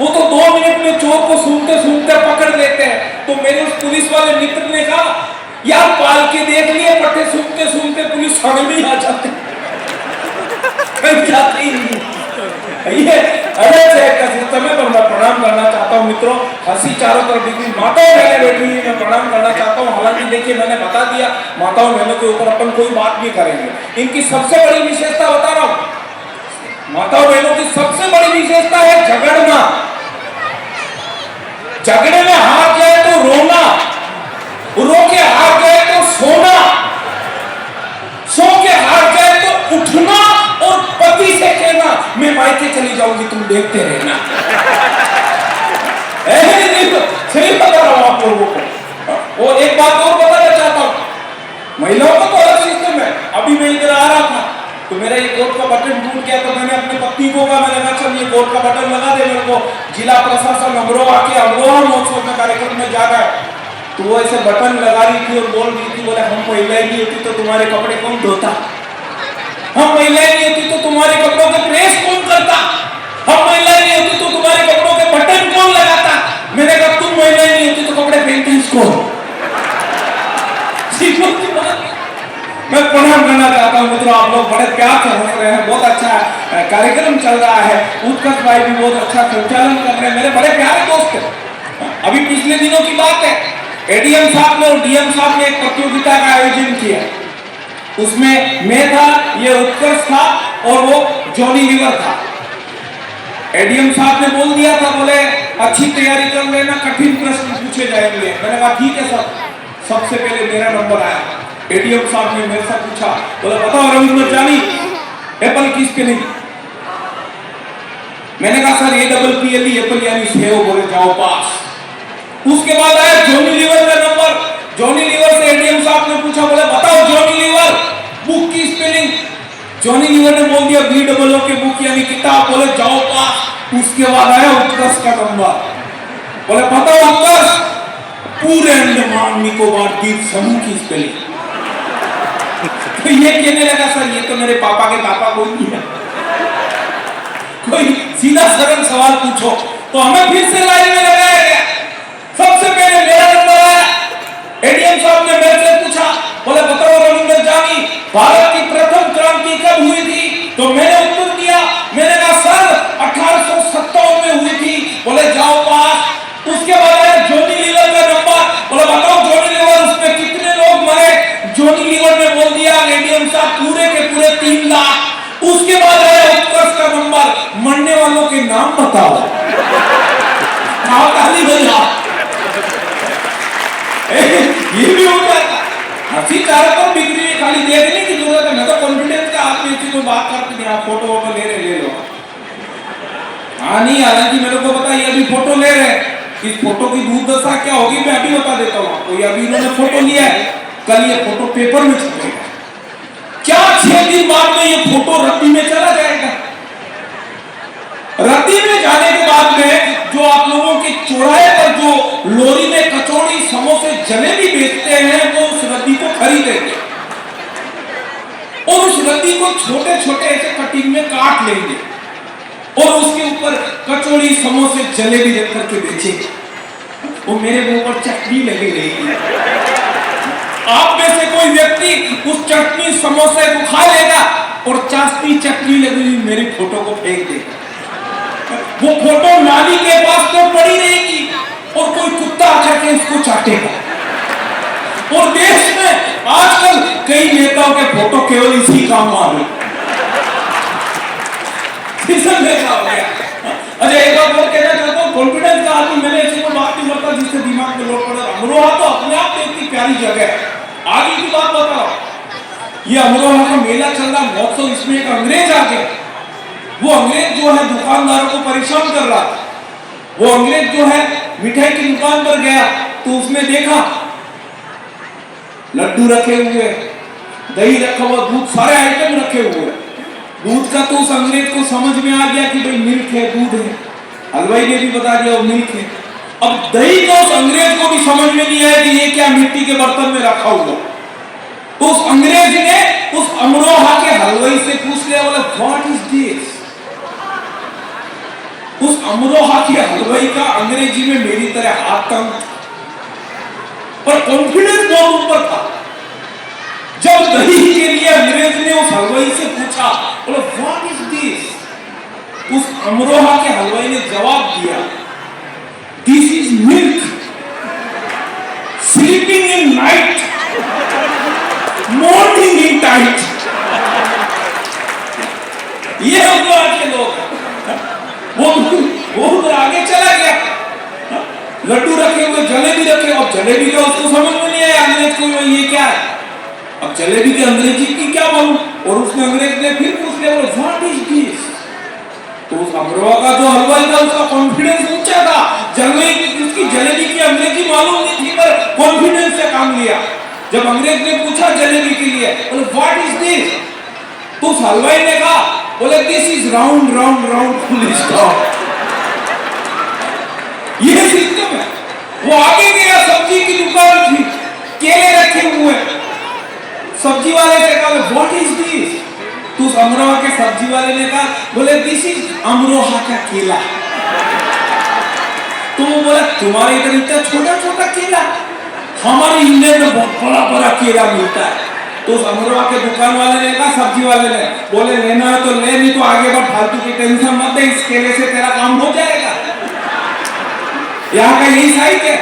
वो तो 2 मिनट में चोर को सूंघते सूंघते पकड़ लेते हैं। तो मेरे उस पुलिस वाले मित्र ने कहा, यार पाल के देख लिए, पट्टे सूंघते सूंघते पुलिस थाने में आ जाते ये अलग का सिस्टम है। पर मैं प्रणाम करना चाहता हूँ मित्रों, हंसी चारों तरफ दिखी, माताओं बहनें बैठी हुई, मैं प्रणाम करना चाहता हूँ। हालांकि देखिए मैंने बता दिया माताओं बहनों के ऊपर अपन कोई बात नहीं करेंगे। इनकी सबसे बड़ी विशेषता बता रहा हूँ, माताओं बहनों की सबसे बड़ी विशेषता है झगड़ना। झगड़े में हार गए तो रोना, रो के हार गए तो सोना, सो के हार गए तो उठना, और पति से कहना मैं मायके चली जाऊंगी तुम देखते रहना। सही बता रहा हूं आप लोगों को। और एक बात और बताना चाहता हूं, महिलाओं का तो अलग सिस्टम है। अभी मैं इधर आ रहा था तो मेरा ये कोट का बटन टूट गया, तो मैंने अपनी पत्नी को कहा, मैंने कहा चल ये कोट का बटन लगा दे मेरे को। जिला प्रशासन अमरोहा के अमरोहा महोत्सव में कार्यक्रम में जाना है। तो वो ऐसे बटन लगा रही थी और बोल रही थी, बोले हम महिलाएं नहीं होती तो तुम्हारे कपड़े कौन धोता, हम महिलाएं नहीं होती तो तुम्हारे कपड़ों के प्रेस कौन करता, हम महिलाएं नहीं होती तो तुम्हारे कपड़ों के बटन कौन लगाता। मैंने कहा तुम महिलाएं नहीं होती तो कपड़े पहनते इसको। मैं प्रणाम करना चाहता हूँ मित्रों, आप लोग बड़े प्यार से हंस रहे हैं, बहुत अच्छा कार्यक्रम चल रहा है। उत्कर्ष भाई भी बहुत अच्छा संचालन कर रहे हैं, मेरे बड़े प्यारे दोस्त हैं। अभी पिछले दिनों की बात है, एडीएम साहब ने और डीएम साहब ने एक प्रतियोगिता का आयोजन किया। उसमें मैं था, ये उत्कर्ष था और वो जॉनी लीवर था। एडीएम साहब ने बोल दिया था, बोले अच्छी तैयारी कर लेना, कठिन प्रश्न पूछे जाएंगे। मैंने कहा ठीक है सर। सबसे पहले मेरा नंबर आया। एडीएम साहब ने मेरे से पूछा, बोले बताओ रविंद्र जानी एप्पल की स्पेलिंग। मैंने कहा सर APPLE एप्पल यानी सेव। बोले जाओ पास। उसके बाद आया जॉनी लीवर का नंबर। जॉनी लीवर से एडीएम साहब ने पूछा, बोले बताओ जॉनी लीवर बुक की स्पेलिंग। जॉनी लीवर ने बोल दिया BOO के बुक यानी किताब। बोले जाओ पास। उसके बाद आया उत्कर्ष का नंबर। बोले बताओ उत्कर्ष पूरे अंडमान निकोबार द्वीप समूह की स्पेलिंग। तो ये कहने लगा सर ये तो मेरे पापा के पापा को नहीं है, कोई सीधा सरल सवाल पूछो। तो हमें फिर से लाइन में लगाया गया। सबसे पहले मेरा नंबर आया। एडीएम साहब ने मेरे से पूछा, बोले बताओ रविंद्र जानी भारत की प्रथम क्रांति कब हुई थी। तो मैंने उत्तर दिया, मैंने कहा सर 1857 में हुई थी। बोले जाओ पास। उसके बाद आया जॉनी लीवर का नंबर। बोले बताओ जॉनी लीवर उसमें कितने लोग मरे। जॉनी लीवर ने बोल दिया एडीएम साहब पूरे के पूरे 3 लाख। उसके बाद आया उत्कर्ष का नंबर, मरने वालों के नाम बताओ। ताली बजा। ये भी होता है। हंसी चारों पर बिक्री है, खाली देखने की जरूरत है। मैं तो कॉन्फिडेंस का आदमी, किसी को बात करते नहीं, आप फोटो वोटो ले लो। हाँ नहीं, हालांकि मेरे को पता है अभी फोटो ले रहे हैं, इस फोटो की दुर्दशा क्या होगी मैं अभी बता देता हूँ आपको। अभी इन्होंने फोटो लिया है, कल ये फोटो पेपर में छपेगा। क्या 6 दिन बाद में ये फोटो रद्दी में चला जाएगा। रद्दी में जाने के बाद में जो आप लोगों के चौराहे पर जो लोरी में कचौड़ी समोसे जलेबी बेचते हैं, वो उस रद्दी को खरीदेंगे और उस रद्दी को छोटे छोटे ऐसे कटिंग में काट लेंगे और उसके ऊपर कचौड़ी समोसे जलेबी रख करके बेचेंगे। वो मेरे मुंह पर चटनी लगी रहेगी। आप में से कोई व्यक्ति उस चटनी समोसे को खा लेगा और चाशनी चटनी लगी हुई मेरी फोटो को फेंक देगा। वो फोटो नाली के पास तो पड़ी रहेगी और कोई कुत्ता आकर के उसको चाटेगा। और देश में आजकल कई नेताओं के फोटो केवल इसी काम आ रहे। अच्छा एक बार और कहना चाहता हूँ, कॉन्फिडेंस का आदमी, मैंने ऐसी कोई बात नहीं करता जिससे दिमाग में लोड पड़े। अमरोहा तो अपने आप में इतनी प्यारी जगह है। आगे की बात बताओ, ये अमरोहा का मेला चल रहा महोत्सव, इसमें एक अंग्रेज आ गया। वो अंग्रेज जो है दुकानदारों को परेशान कर रहा था। वो अंग्रेज जो है मिठाई की दुकान पर गया तो उसने देखा लड्डू रखे हुए, दही रखा हुआ, दूध, सारे आइटम रखे हुए। दूध का तो उस अंग्रेज को समझ में आ गया कि भाई मिल्क है, दूध है। हलवाई ने भी बता दिया वो मिल्क है। अब दही को उस अंग्रेज को भी समझ में नहीं आया कि ये क्या मिट्टी के बर्तन में रखा हुआ। तो उस अंग्रेज ने उस अमरोहा के हलवाई से पूछ लिया, बोला व्हाट इज दिस। उस अमरोहा के हलवाई का अंग्रेजी में मेरी तरह हाथ तंग पर कॉन्फिडेंस बहुत ऊपर था। जब दही के लिए अंग्रेज ने उस हलवाई से पूछा, बोले व्हाट इज दिस, उस अमरोहा के हलवाई ने जवाब दिया, this is milk sleeping in night morning in tight. ये अमरोहा के लोग वो उधर आगे चला गया, लड्डू रखे हुए, जलेबी रखे, और जलेबी का उसको समझ में नहीं आया अंग्रेज को ये क्या है। अब जलेबी के अंग्रेजी की क्या मालूम, और उसने अंग्रेज ने फिर पूछ लिया, बोले व्हाट इज दिस। तो उस अमरोहा का जो हलवाई था उसका कॉन्फिडेंस ऊंचा था, उसकी जलेबी की अंग्रेजी मालूम नहीं थी पर कॉन्फिडेंस से काम लिया। जब अंग्रेज ने पूछा जलेबी के लिए, बोले व्हाट इज दिस, तो उस हलवाई ने कहा, बोले this is round round round full stop. ये सिस्टम है। वो आगे गया, सब्जी की दुकान थी, केले रखे हुए, सब्जी वाले से कहा व्हाट इज दिस, तो उस अमरोहा के सब्जी वाले ने कहा, बोले दिस इज अमरोहा का केला। तो वो बोला तुम्हारे इधर इतना छोटा छोटा केला, हमारे इंडिया में बहुत बड़ा बड़ा केला मिलता है। तो उस अमरोहा के दुकान वाले ने कहा, सब्जी वाले ने, बोले लेना है तो ले, नहीं तो आगे बढ़, फालतू की टेंशन मत दे, इस केले से तेरा काम हो जाएगा। यहाँ का यही साइज है।